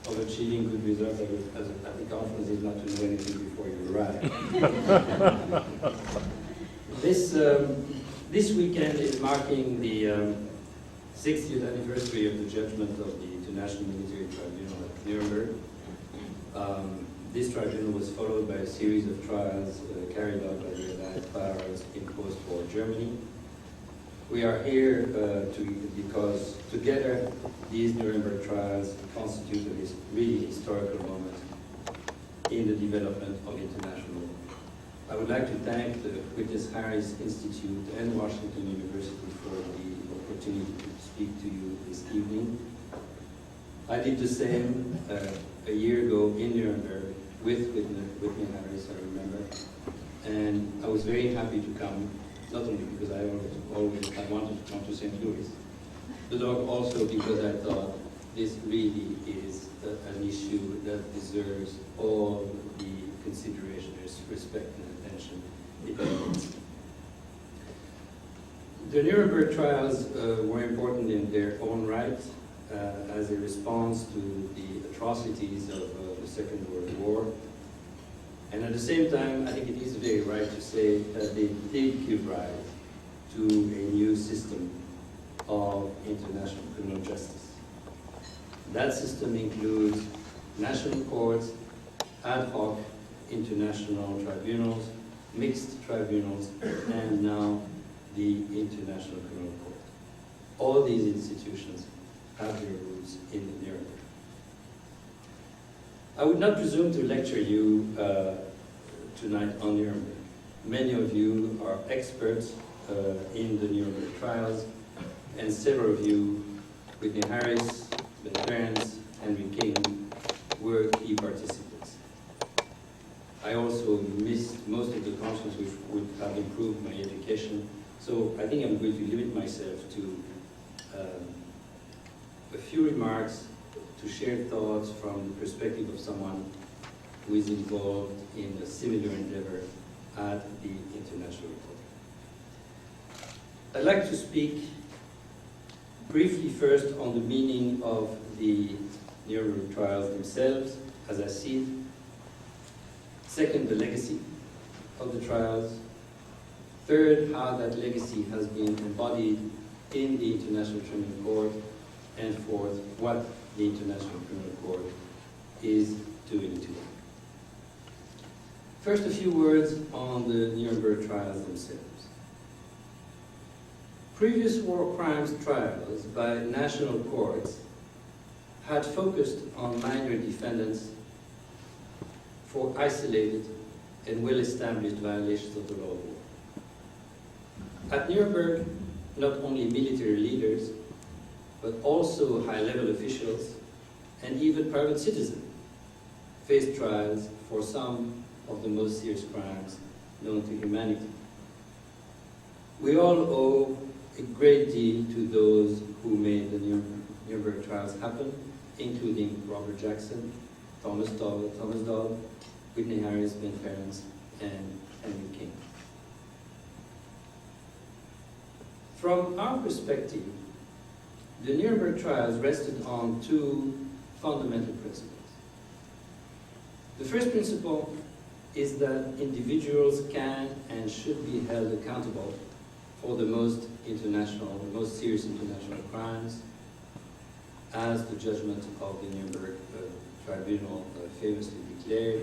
of achieving good results at the conference is not to know anything before you arrive. This weekend is marking the 60th anniversary of the judgment of the International Military Tribunal at Nuremberg. This tribunal was followed by a series of trials carried out by the Allied powers in post-war Germany. We are here because together these Nuremberg trials constitute a really historical moment in the development of international law. I would like to thank the Whitney Harris Institute and Washington University for the opportunity to speak to you this evening. I did the same a year ago in Nuremberg with Whitney Harris, I remember, and I was very happy to come, not only because I wanted to come to St. Louis, but also because I thought this really is an issue that deserves all the consideration, respect, and attention it needs. The Nuremberg trials were important in their own right as a response to the atrocities of the Second World War. And at the same time, I think it is very right to say that they did give rise to a new system of international criminal justice. That system includes national courts, ad hoc international tribunals, mixed tribunals, and now the International Criminal Court. All these institutions have their roots in Nuremberg. I would not presume to lecture you tonight on Nuremberg. Many of you are experts in the Nuremberg trials, and several of you, Whitney Harris, Ben Ferencz, Henry King, were key participants. I also missed most of the conferences which would have improved my education, so I think I'm going to limit myself to a few remarks to share thoughts from the perspective of someone who is involved in a similar endeavor at the International Court. I'd like to speak briefly first on the meaning of the Nuremberg trials themselves, as I see it. Second, the legacy of the trials. Third, how that legacy has been embodied in the International Criminal Court. And fourth, what the International Criminal Court is doing today. First, a few words on the Nuremberg trials themselves. Previous war crimes trials by national courts had focused on minor defendants for isolated and well-established violations of the law of war. At Nuremberg, not only military leaders, but also high-level officials and even private citizens faced trials for some of the most serious crimes known to humanity. We all owe a great deal to those who made the Nuremberg trials happen, including Robert Jackson, Thomas Dahl, Whitney Harris, Ben Ferencz, and Henry King. From our perspective, the Nuremberg trials rested on two fundamental principles. The first principle is that individuals can and should be held accountable for the most serious international crimes, as the judgment of the Nuremberg Tribunal famously declared.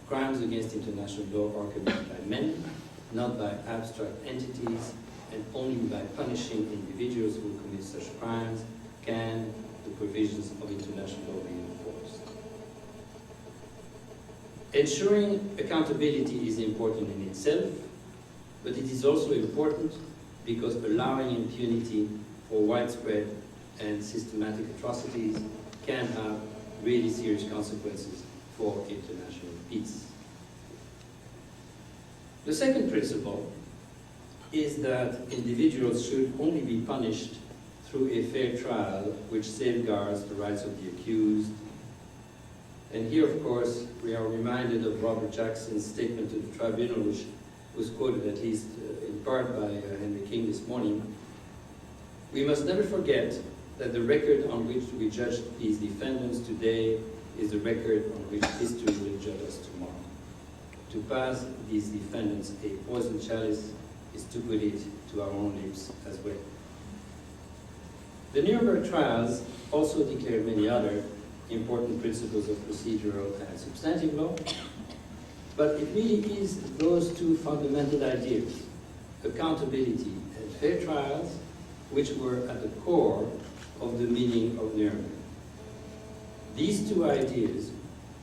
Crimes against international law are committed by men, not by abstract entities, and only by punishing individuals who commit such crimes can the provisions of international law be enforced. Ensuring accountability is important in itself, but it is also important because allowing impunity for widespread and systematic atrocities can have really serious consequences for international peace. The second principle is that individuals should only be punished through a fair trial which safeguards the rights of the accused. And here, of course, we are reminded of Robert Jackson's statement to the tribunal, which was quoted at least in part by Henry King this morning. We must never forget that the record on which we judge these defendants today is the record on which history will judge us tomorrow. To pass these defendants a poison chalice is to put it to our own lips as well. The Nuremberg trials also declare many other important principles of procedural and substantive law, but it really is those two fundamental ideas, accountability and fair trials, which were at the core of the meaning of Nuremberg. These two ideas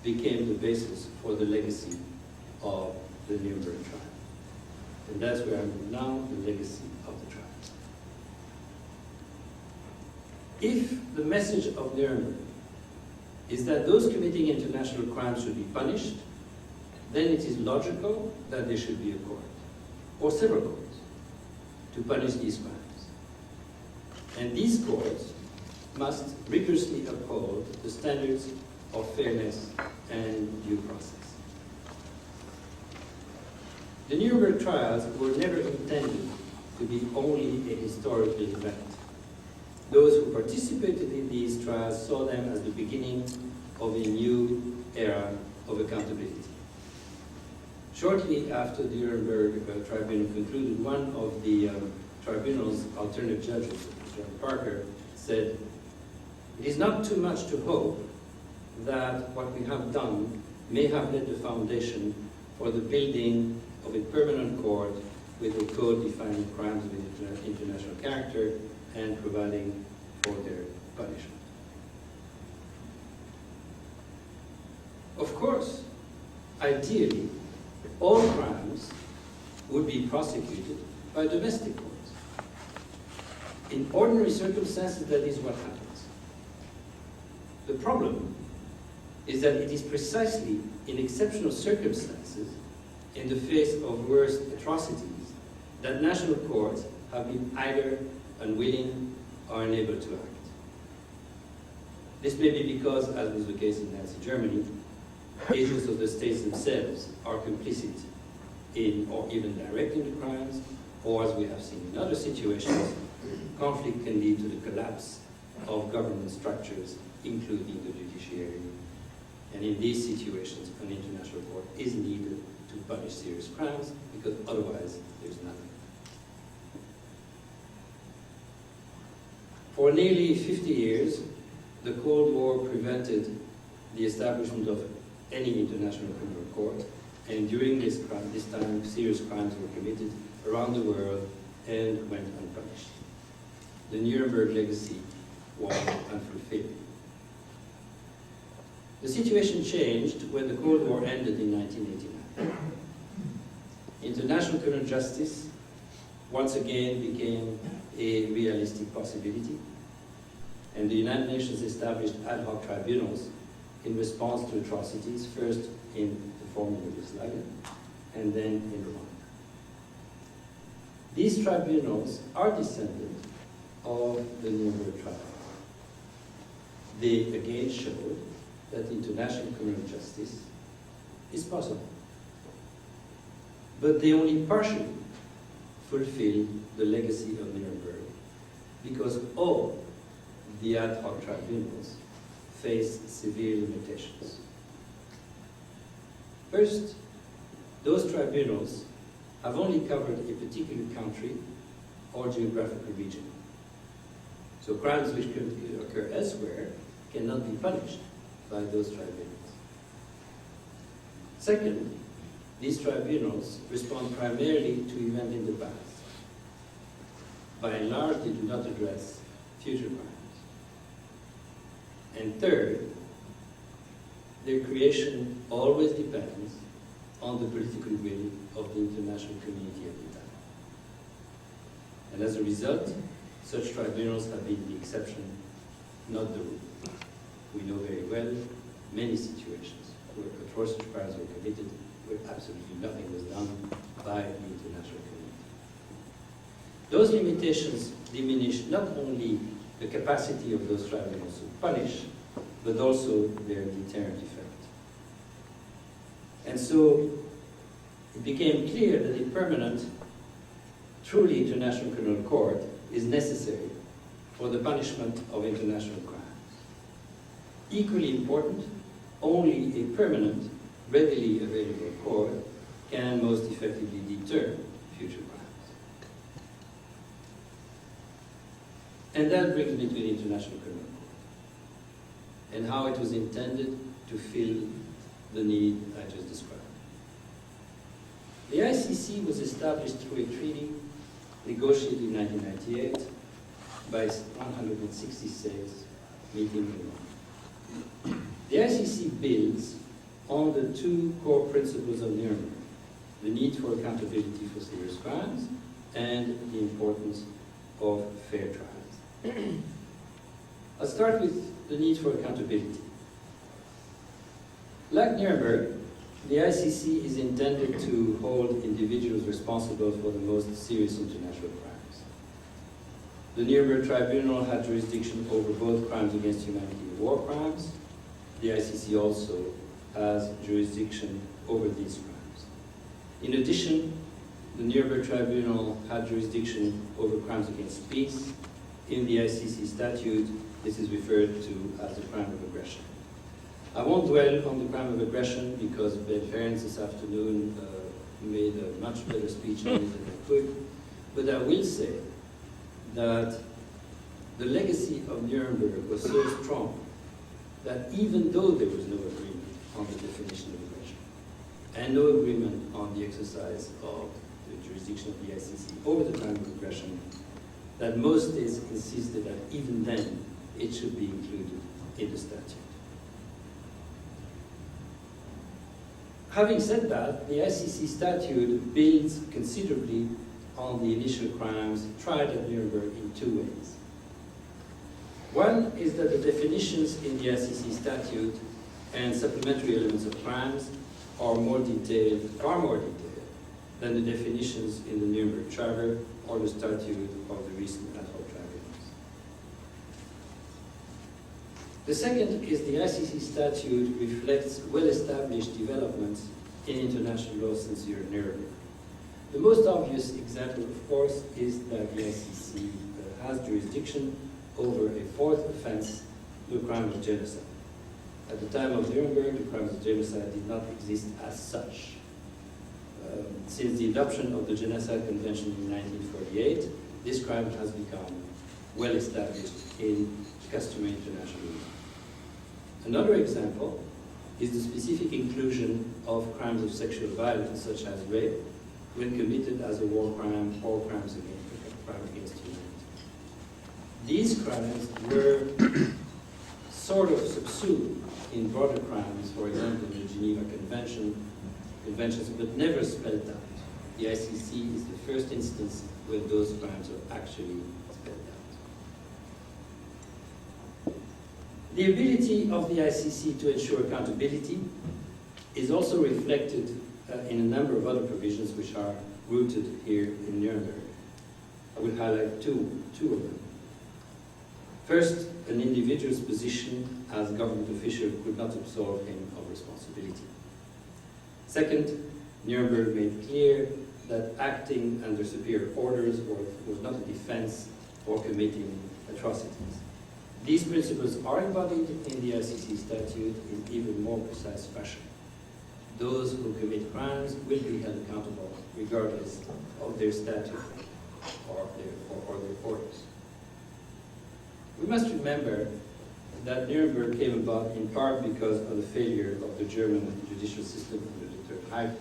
became the basis for the legacy of the Nuremberg trial. And that's where I'm now, the legacy of the trial. If the message of Nuremberg is that those committing international crimes should be punished, then it is logical that there should be a court, or several courts, to punish these crimes. And these courts must rigorously uphold the standards of fairness and due process. The Nuremberg trials were never intended to be only a historical event. Those who participated in these trials saw them as the beginning of a new era of accountability. Shortly after the Nuremberg Tribunal concluded, one of the tribunal's alternate judges, John Parker, said, "It is not too much to hope that what we have done may have laid the foundation for the building of a permanent court with a code defining crimes of international character and providing for their punishment." Of course, ideally, all crimes would be prosecuted by domestic courts. In ordinary circumstances, that is what happens. The problem is that it is precisely in exceptional circumstances, in the face of worse atrocities, that national courts have been either unwilling or unable to act. This may be because, as was the case in Nazi Germany, agents of the states themselves are complicit in or even directing the crimes, or as we have seen in other situations, conflict can lead to the collapse of government structures, including the judiciary. And in these situations, an international court is needed to punish serious crimes, because otherwise there's nothing. For nearly 50 years, the Cold War prevented the establishment of any international criminal court, and during this time, serious crimes were committed around the world and went unpunished. The Nuremberg legacy was unfulfilled. The situation changed when the Cold War ended in 1989. International criminal justice once again became a realistic possibility, and the United Nations established ad hoc tribunals in response to atrocities, first in the former Yugoslavia and then in Rwanda. These tribunals are descendants of the Nuremberg trial. They again showed that international criminal justice is possible. But they only partially fulfill the legacy of Nuremberg, because all the ad hoc tribunals face severe limitations. First, those tribunals have only covered a particular country or geographical region. So crimes which could occur elsewhere cannot be punished by those tribunals. Second, these tribunals respond primarily to events in the past. By and large, they do not address future crimes. And third, their creation always depends on the political will of the international community at the time. And as a result, such tribunals have been the exception, not the rule. We know very well many situations where atrocious crimes were committed where absolutely nothing was done by the international community. Those limitations diminish not only the capacity of those tribunals to punish, but also their deterrent effect. And so it became clear that a permanent, truly international criminal court is necessary for the punishment of international crimes. Equally important, only a permanent, readily available court can most effectively deter future crimes. And that brings me to the International Criminal Court and how it was intended to fill the need I just described. The ICC was established through a treaty negotiated in 1998 by 166 meeting in Rome. The ICC builds on the two core principles of Nuremberg, the need for accountability for serious crimes and the importance of fair trials. I'll start with the need for accountability. Like Nuremberg, the ICC is intended to hold individuals responsible for the most serious international crimes. The Nuremberg Tribunal had jurisdiction over both crimes against humanity and war crimes. The ICC also has jurisdiction over these crimes. In addition, the Nuremberg Tribunal had jurisdiction over crimes against peace. In the ICC statute, this is referred to as the crime of aggression. I won't dwell on the crime of aggression because Ben Ferencz this afternoon made a much better speech on it than I could, but I will say that the legacy of Nuremberg was so strong that even though there was no agreement on the definition of aggression and no agreement on the exercise of the jurisdiction of the ICC over the crime of aggression, that most states insisted that even then it should be included in the statute. Having said that, the ICC statute builds considerably on the initial crimes tried at Nuremberg in two ways. One is that the definitions in the ICC statute and supplementary elements of crimes are more detailed, far more detailed, than the definitions in the Nuremberg Charter or the statute of the recent ad hoc tribunals. The second is the ICC statute reflects well-established developments in international law since Nuremberg. The most obvious example, of course, is that the ICC has jurisdiction over a fourth offense, the crime of genocide. At the time of Nuremberg, the crime of genocide did not exist as such. Since the adoption of the Genocide Convention in 1948, this crime has become well established in customary international law. Another example is the specific inclusion of crimes of sexual violence, such as rape, when committed as a war crime or crimes against humanity. These crimes were sort of subsumed in broader crimes, for example, the Geneva Conventions, but never spelled out. The ICC is the first instance where those crimes are actually spelled out. The ability of the ICC to ensure accountability is also reflected in a number of other provisions which are rooted here in Nuremberg. I will highlight two of them. First, an individual's position as government official could not absolve him of responsibility. Second, Nuremberg made clear that acting under superior orders was not a defense for committing atrocities. These principles are embodied in the ICC statute in even more precise fashion. Those who commit crimes will be held accountable regardless of their status or their orders. We must remember that Nuremberg came about in part because of the failure of the German judicial system under the Third Reich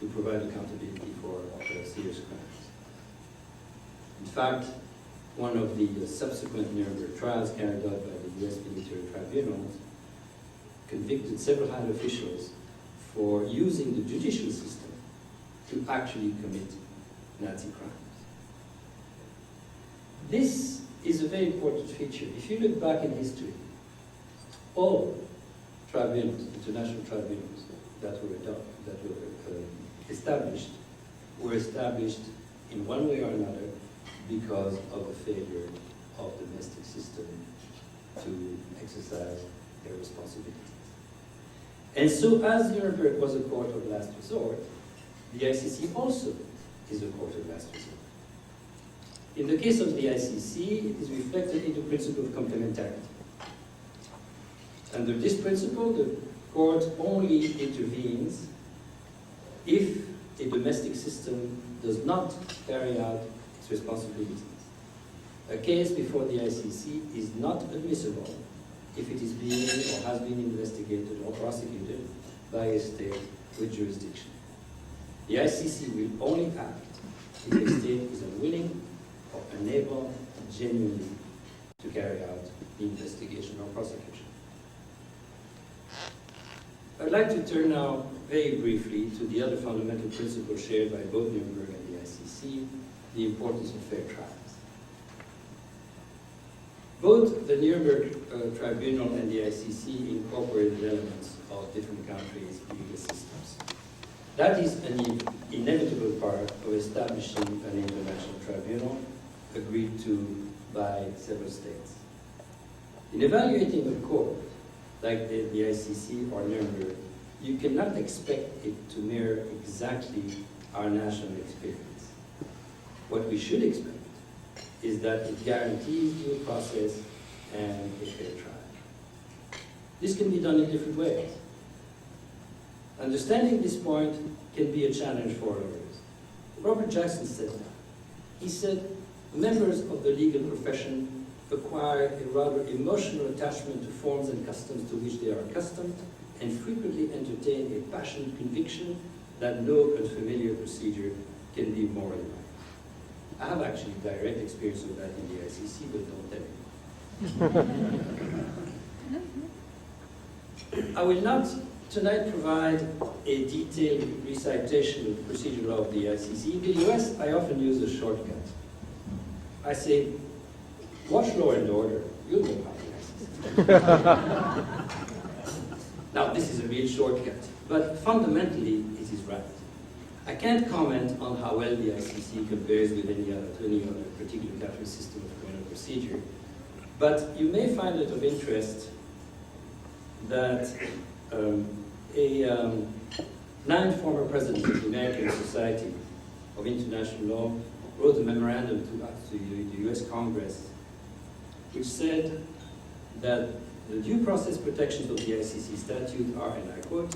to provide accountability for serious crimes. In fact, one of the subsequent Nuremberg trials carried out by the US military tribunals convicted several high officials for using the judicial system to actually commit Nazi crimes. This is a very important feature. If you look back in history, all tribunals, international tribunals that were established were established in one way or another because of the failure of the domestic system to exercise their responsibilities. And so, as Nuremberg was a court of last resort, the ICC also is a court of last resort. In the case of the ICC, it is reflected in the principle of complementarity. Under this principle, the court only intervenes if a domestic system does not carry out its responsibilities. A case before the ICC is not admissible if it is being or has been investigated or prosecuted by a state with jurisdiction. The ICC will only act if a state is unwilling or unable genuinely to carry out the investigation or prosecution. I'd like to turn now very briefly to the other fundamental principle shared by both Nuremberg and the ICC, the importance of fair trials. Both the Nuremberg Tribunal and the ICC incorporated elements of different countries' legal systems. That is an inevitable part of establishing an international tribunal agreed to by several states. In evaluating a court, like the ICC or Nuremberg, you cannot expect it to mirror exactly our national experience. What we should expect is that it guarantees due process and a fair trial. This can be done in different ways. Understanding this point can be a challenge for lawyers. Robert Jackson said that. He said, members of the legal profession acquire a rather emotional attachment to forms and customs to which they are accustomed and frequently entertain a passionate conviction that no unfamiliar procedure can be morally right. I have actually direct experience of that in the ICC, but don't tell you. I will not tonight provide a detailed recitation of the procedure law of the ICC. In the US, I often use a shortcut. I say, watch Law and Order, you'll know how the ICC. Now, this is a real shortcut, but fundamentally, it is right. I can't comment on how well the ICC compares with any other particular country's system of criminal procedure, but you may find it of interest that a 9th former president of the American Society of International Law wrote a memorandum to the US Congress which said that the due process protections of the ICC statute are, and I quote,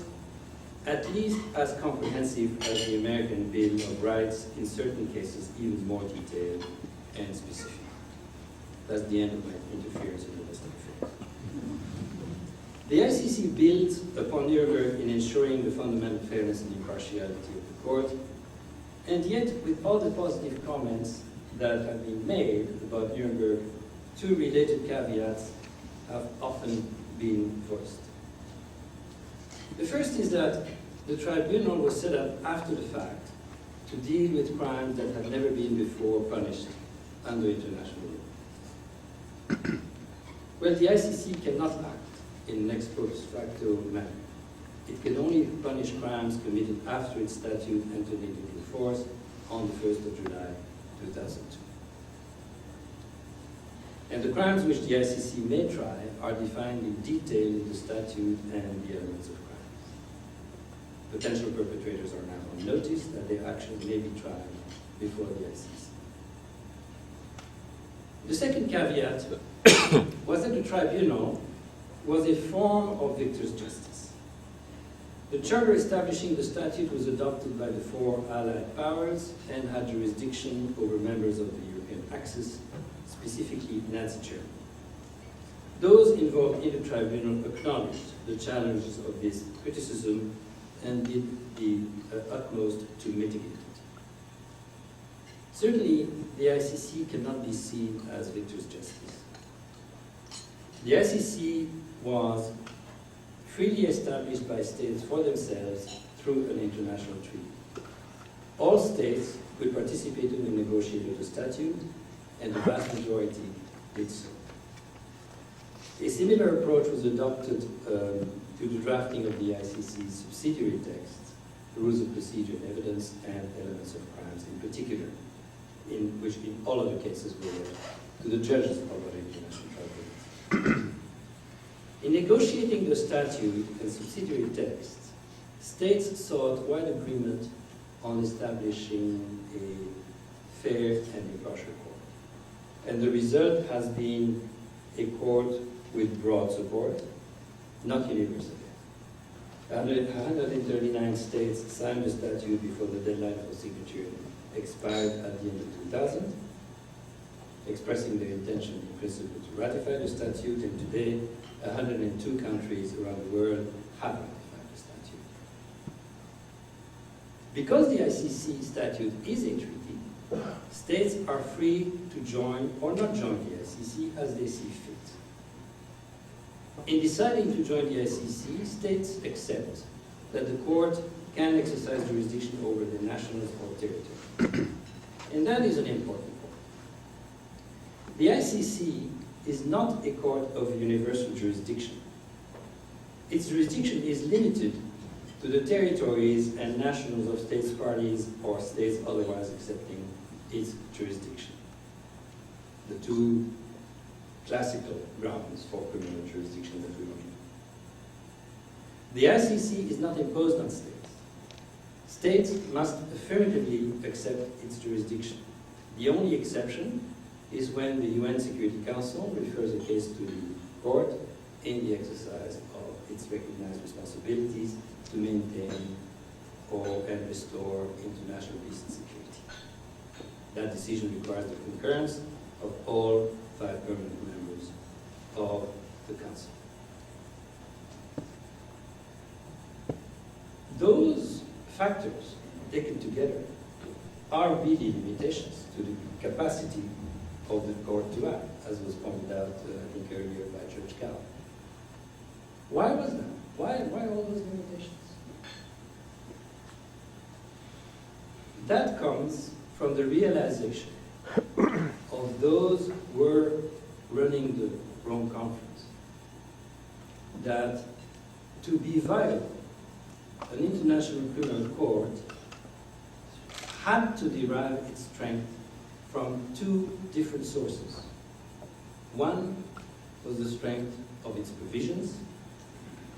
at least as comprehensive as the American Bill of Rights, in certain cases even more detailed and specific. That's the end of my interference in domestic affairs. The ICC builds upon Nuremberg in ensuring the fundamental fairness and impartiality of the court, and yet with all the positive comments that have been made about Nuremberg, two related caveats have often been voiced. The first is that the tribunal was set up after the fact to deal with crimes that had never been before punished under international law. Well, the ICC cannot act in an ex post facto manner. It can only punish crimes committed after its statute entered into force on the 1st of July 2002. And the crimes which the ICC may try are defined in detail in the statute and the elements of crimes. Potential perpetrators are now on notice that their actions may be tried before the ICC. The second caveat was that the tribunal was a form of victor's justice. The charter establishing the statute was adopted by the 4 Allied powers and had jurisdiction over members of the European Axis, specifically Nazi Germany. Those involved in the tribunal acknowledged the challenges of this criticism and did the utmost to mitigate it. Certainly, the ICC cannot be seen as victor's justice. The ICC was freely established by states for themselves through an international treaty. All states could participate in the negotiation of the statute, and the vast majority did so. A similar approach was adopted to the drafting of the ICC's subsidiary texts, the rules of procedure and evidence, and elements of crimes in particular, in which in all other cases were left to the judges of other international tribunals. In negotiating the statute and subsidiary texts, states sought wide agreement on establishing a fair and impartial court. And the result has been a court with broad support, not universal. 139 states signed the statute before the deadline for signature expired at the end of 2000, expressing their intention in principle to ratify the statute, and today 102 countries around the world have ratified the statute. Because the ICC statute is a treaty, states are free to join or not join the ICC as they see fit. In deciding to join the ICC, states accept that the court can exercise jurisdiction over their nationals or territory. And that is an important point. The ICC is not a court of universal jurisdiction. Its jurisdiction is limited to the territories and nationals of states parties or states otherwise accepting its jurisdiction. The two classical grounds for criminal jurisdiction that we know. The ICC is not imposed on states. States must affirmatively accept its jurisdiction. The only exception is when the UN Security Council refers a case to the court in the exercise of its recognized responsibilities to maintain and restore international peace and security. That decision requires the concurrence of all 5 permanent members of the Council. Those factors taken together are really limitations to the capacity of the court to act, as was pointed out, I think, earlier by Judge Kirsch. Why was that? Why all those limitations? That comes from the realization of those who were running the Rome Conference that to be viable, an international criminal court had to derive its strength from 2 different sources. One was the strength of its provisions,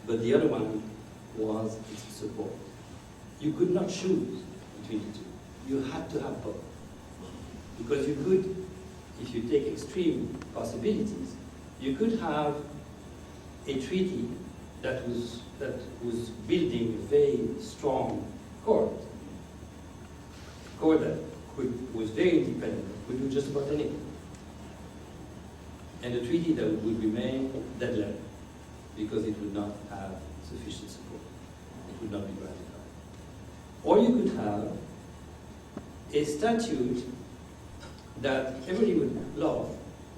but the other one was its support. You could not choose between the 2. You had to have both. Because you could, if you take extreme possibilities, you could have a treaty that was building a very strong court that was very independent, could do just about anything. And a treaty that would remain dead letter because it would not have sufficient support. It would not be ratified. Or you could have a statute that everybody would love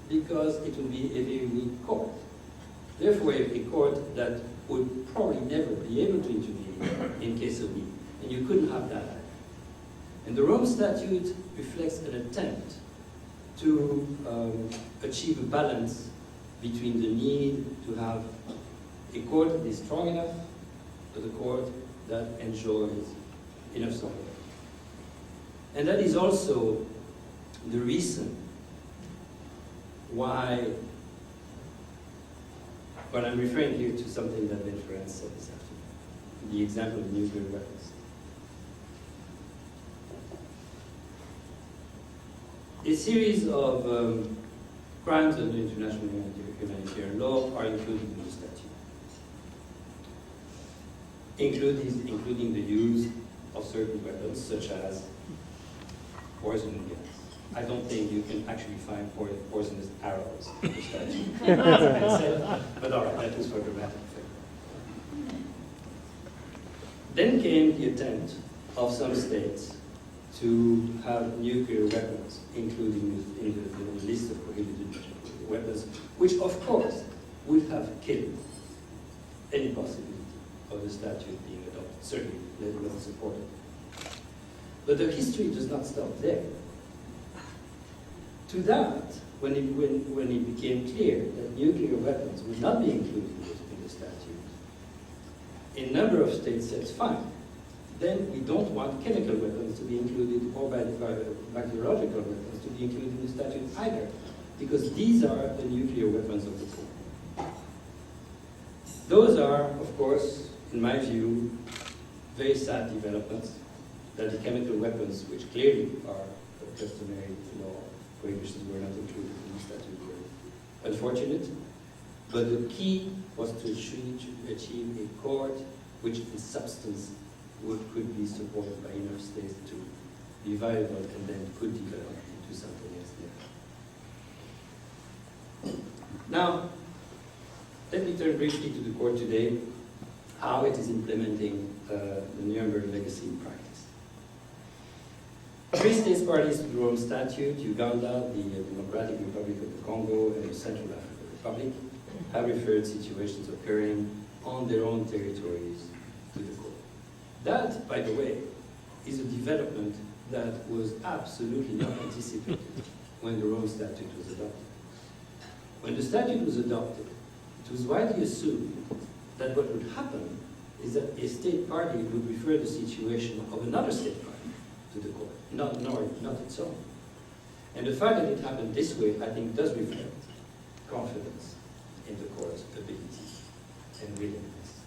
because it would be a very weak court. Therefore, a court that would probably never be able to intervene in case of need. And you couldn't have that. And the Rome Statute reflects an attempt to achieve a balance between the need to have a court that is strong enough, but a court that enjoys enough support. And that is also the reason why, well, I'm referring here to something that Ben Ferencz said this afternoon, the example of nuclear weapons. A series of crimes under international humanitarian law are included in the statute, including the use of certain weapons, such as poison gas. I don't think you can actually find poisonous arrows in the statute, but all right, that was for dramatic effect. Then came the attempt of some states to have nuclear weapons, including in the list of prohibited weapons, which of course would have killed any possibility of the statute being adopted, certainly let alone supported. But the history does not stop there. To that, when it became clear that nuclear weapons would not be included in the statute, a number of states said, fine, then we don't want chemical weapons to be included, or bacteriological weapons to be included in the statute either, because these are the nuclear weapons of the poor. Those are, of course, in my view, very sad developments, that the chemical weapons, which clearly are customary law prohibitions were not included in the statute were unfortunate. But the key was to achieve a court which in substance could be supported by enough states to be viable and then could develop into something else there. Now, let me turn briefly to the court today, how it is implementing the Nuremberg legacy in practice. 3 states parties to the Rome Statute, Uganda, the Democratic Republic of the Congo, and the Central African Republic, have referred situations occurring on their own territories to the court. That, by the way, is a development that was absolutely not anticipated when the Rome Statute was adopted. When the statute was adopted, it was widely assumed that what would happen is that a state party would refer the situation of another state party to the court, not its own. And the fact that it happened this way, I think, does reflect confidence in the court's ability and willingness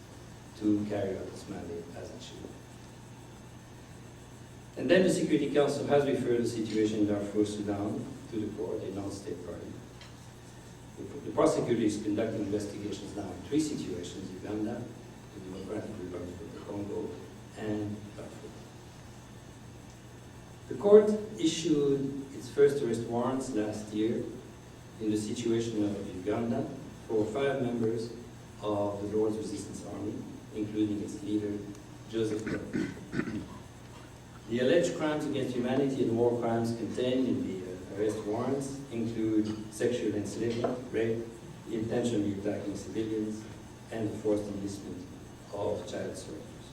to carry out its mandate as it should. And then the Security Council has referred the situation in Darfur, Sudan, to the court, a non-state party. The prosecutor is conducting investigations now in 3 situations: Uganda, the Democratic Republic of the Congo, and Darfur. The court issued its first arrest warrants last year in the situation of Uganda for 5 members of the Lord's Resistance Army, including its leader, Joseph Kony. The alleged crimes against humanity and war crimes contained in the arrest warrants include sexual enslavement, rape, intentionally attacking civilians, and the forced enlistment of child soldiers.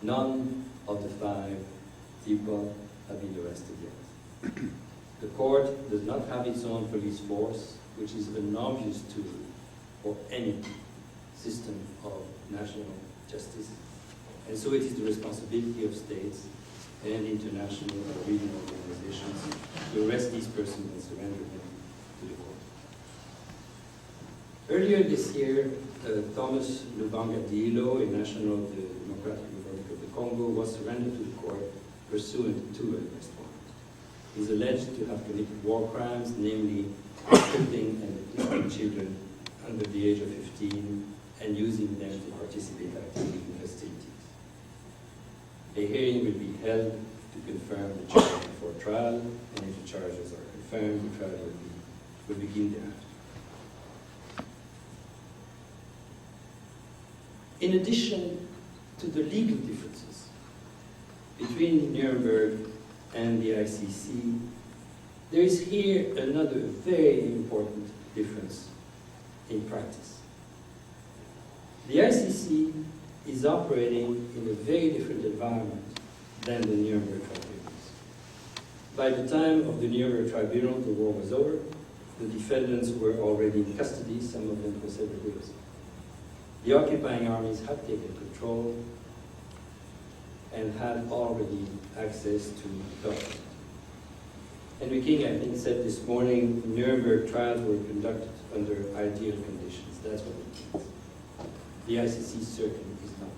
None of the 5 people have been arrested yet. The court does not have its own police force, which is an obvious tool for any system of national justice. And so it is the responsibility of states and international or regional organizations to arrest these persons and surrender them to the court. Earlier this year, Thomas Lubanga Diillo, a national of the Democratic Republic of the Congo, was surrendered to the court pursuant to an arrest warrant. He is alleged to have committed war crimes, namely kidnapping and abducting children under the age of 15 and using them to participate actively in hostilities. A hearing will be held to confirm the charge before trial, and if the charges are confirmed, the trial will begin thereafter. In addition to the legal differences between Nuremberg and the ICC, there is here another very important difference in practice. The ICC is operating in a very different environment than the Nuremberg tribunals. By the time of the Nuremberg tribunal, the war was over. The defendants were already in custody, some of them for several years. The occupying armies had taken control and had already access to government. Henry King, I think, said this morning, Nuremberg trials were conducted under ideal conditions. That's what it means. The ICC certainly is not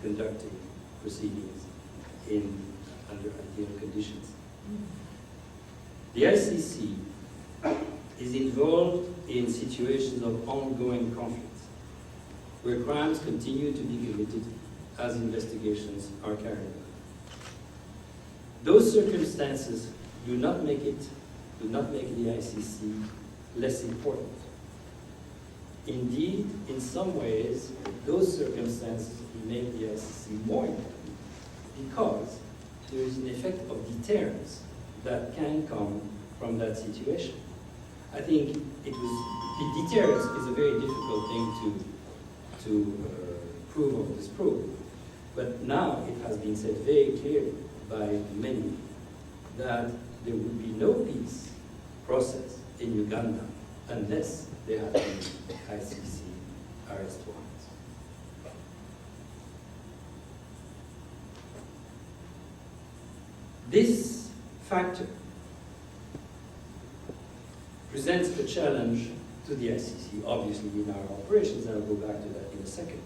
conducting proceedings under ideal conditions. The ICC is involved in situations of ongoing conflicts, where crimes continue to be committed as investigations are carried out. Those circumstances do not make the ICC less important. Indeed, in some ways, those circumstances make the ICC more important because there is an effect of deterrence that can come from that situation. I think the deterrence is a very difficult thing to prove or disprove. But now it has been said very clearly by many that there would be no peace process in Uganda unless there had been ICC arrest warrants. This factor presents a challenge to the ICC, obviously in our operations, and I'll go back to that in a second.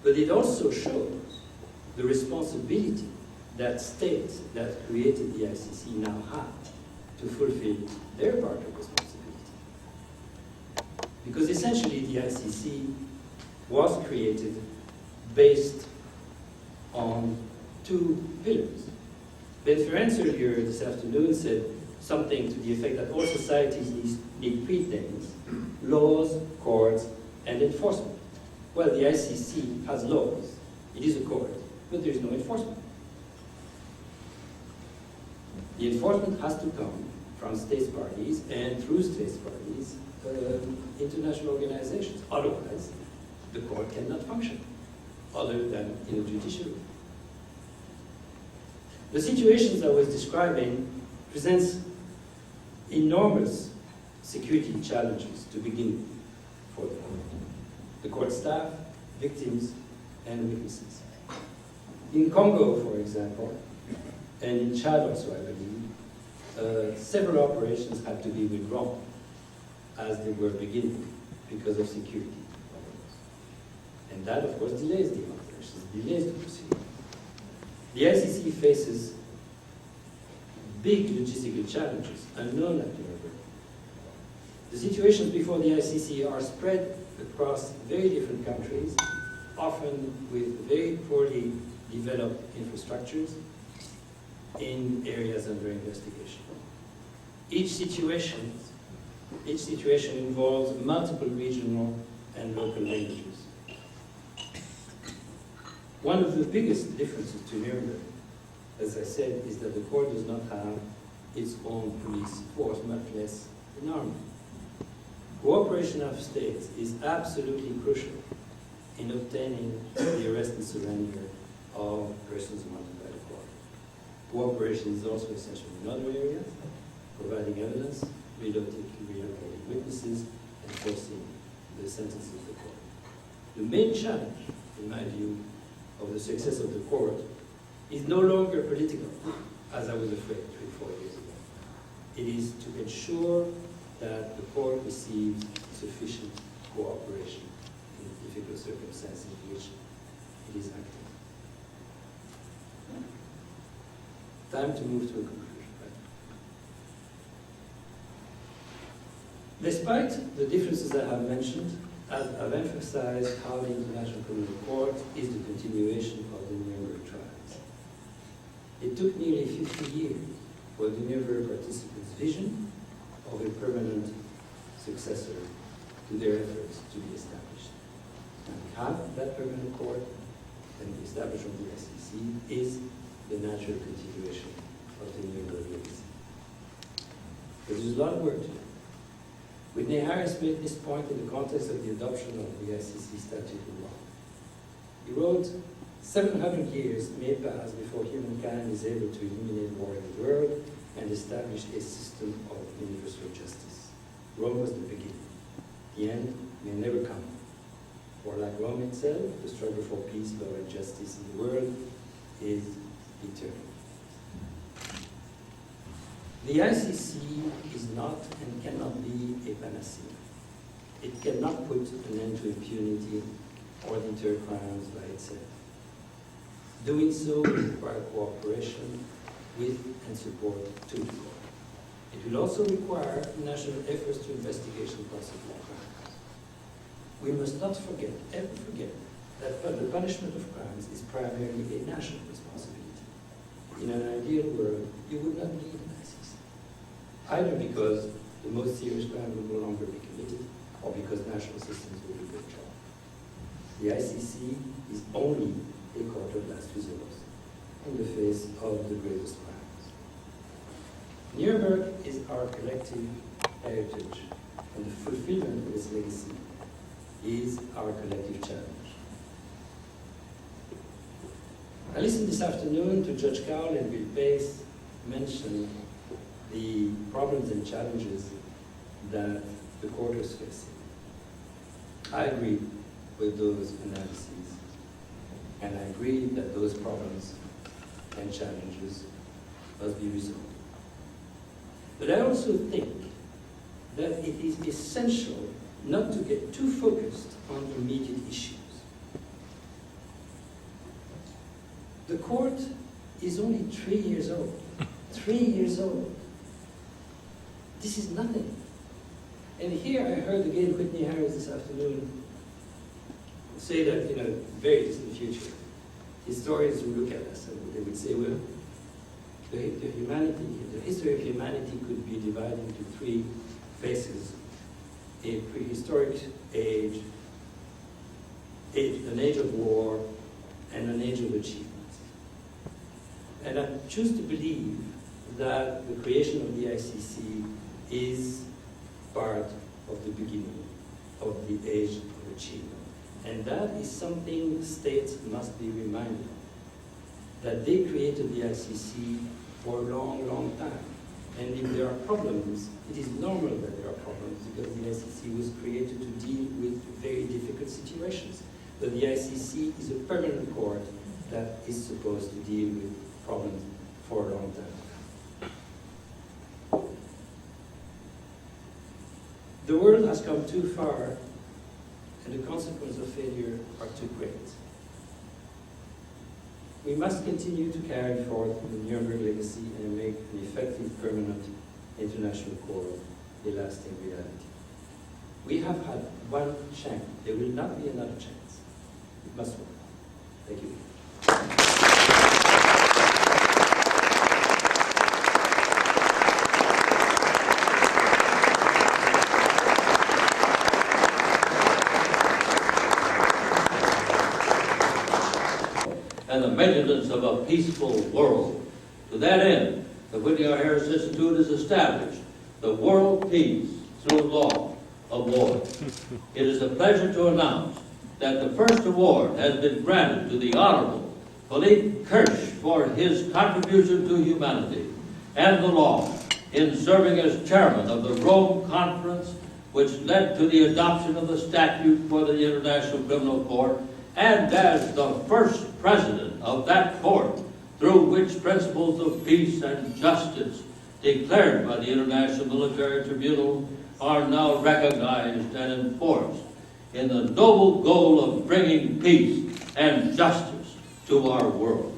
But it also shows the responsibility that states that created the ICC now have to fulfill their part of responsibility. Because essentially the ICC was created based on two pillars. Ben Ferencz earlier this afternoon said something to the effect that all societies need three things: laws, courts, and enforcement. Well, the ICC has laws, it is a court, but there is no enforcement. The enforcement has to come from states parties and through states parties, international organizations. Otherwise, the court cannot function, other than in a judiciary. The situations I was describing presents enormous security challenges to begin for the court staff, victims, and witnesses. In Congo, for example, and in Chad also, I believe, several operations had to be withdrawn as they were beginning because of security problems. And that, of course, delays the operations, delays the proceedings. The ICC faces big logistical challenges unknown at Nuremberg. The situations before the ICC are spread across very different countries, often with very poorly developed infrastructures in areas under investigation. Each situation involves multiple regional and local languages. One of the biggest differences to Nuremberg, as I said, is that the court does not have its own police force, much less an army. Cooperation of states is absolutely crucial in obtaining the arrest and surrender of persons wanted by the court. Cooperation is also essential in other areas, providing evidence, relocating witnesses, and enforcing the sentences of the court. The main challenge, in my view, of the success of the court is no longer political, as I was afraid 3-4 years ago. It is to ensure that the court receives sufficient cooperation in the difficult circumstances in which it is acting. Time to move to a conclusion. Right? Despite the differences I have mentioned, I've emphasized how the International Criminal Court is the continuation of the Nuremberg trials. It took nearly 50 years for the Nuremberg participants' vision of a permanent successor to their efforts to be established. And we have that permanent court, and the establishment of the ICC is the natural continuation of the Nuremberg legacy. But there's a lot of work to do. Whitney Harris made this point in the context of the adoption of the ICC statute of law. He wrote, 700 years may pass before humankind is able to eliminate war in the world and establish a system of universal justice. Rome was the beginning. The end may never come. For like Rome itself, the struggle for peace, law, and justice in the world is eternal. The ICC is not and cannot be a panacea. It cannot put an end to impunity or deter crimes by itself. Doing so will require cooperation with and support to the court. It will also require national efforts to investigate possible crimes. We must not forget, ever forget, that the punishment of crimes is primarily a national responsibility. In an ideal world, you would not need an ICC, either because the most serious crime will no longer be committed, or because national systems will do their job. The ICC is only a court of last resort in the face of the greatest crimes. Nuremberg is our collective heritage, and the fulfillment of its legacy is our collective challenge. I listened this afternoon to Judge Cowell and Bill Pace mention the problems and challenges that the court is facing. I agree with those analyses, and I agree that those problems and challenges must be resolved. But I also think that it is essential not to get too focused on immediate issues. The court is only 3 years old. 3 years old. This is nothing. And here I heard again Whitney Harris this afternoon say that in a very distant future, historians will look at us and they would say, well, the history of humanity could be divided into three phases: a prehistoric age, an age of war, and an age of achievement. And I choose to believe that the creation of the ICC is part of the beginning of the age of achievement. And that is something states must be reminded of, that they created the ICC for a long, long time. And if there are problems, it is normal that there are problems, because the ICC was created to deal with very difficult situations. But the ICC is a permanent court that is supposed to deal with problems for a long time. The world has come too far, and the consequences of failure are too great. We must continue to carry forth the Nuremberg legacy and make an effective, permanent international court a lasting reality. We have had one chance. There will not be another chance. It must work. Thank you. And the maintenance of a peaceful world. To that end, the Whitney Harris Institute has established the World Peace Through Law Award. It is a pleasure to announce that the first award has been granted to the Honorable Philippe Kirsch for his contribution to humanity and the law in serving as chairman of the Rome Conference, which led to the adoption of the statute for the International Criminal Court, and as the first president of that court, through which principles of peace and justice declared by the International Military Tribunal are now recognized and enforced in the noble goal of bringing peace and justice to our world.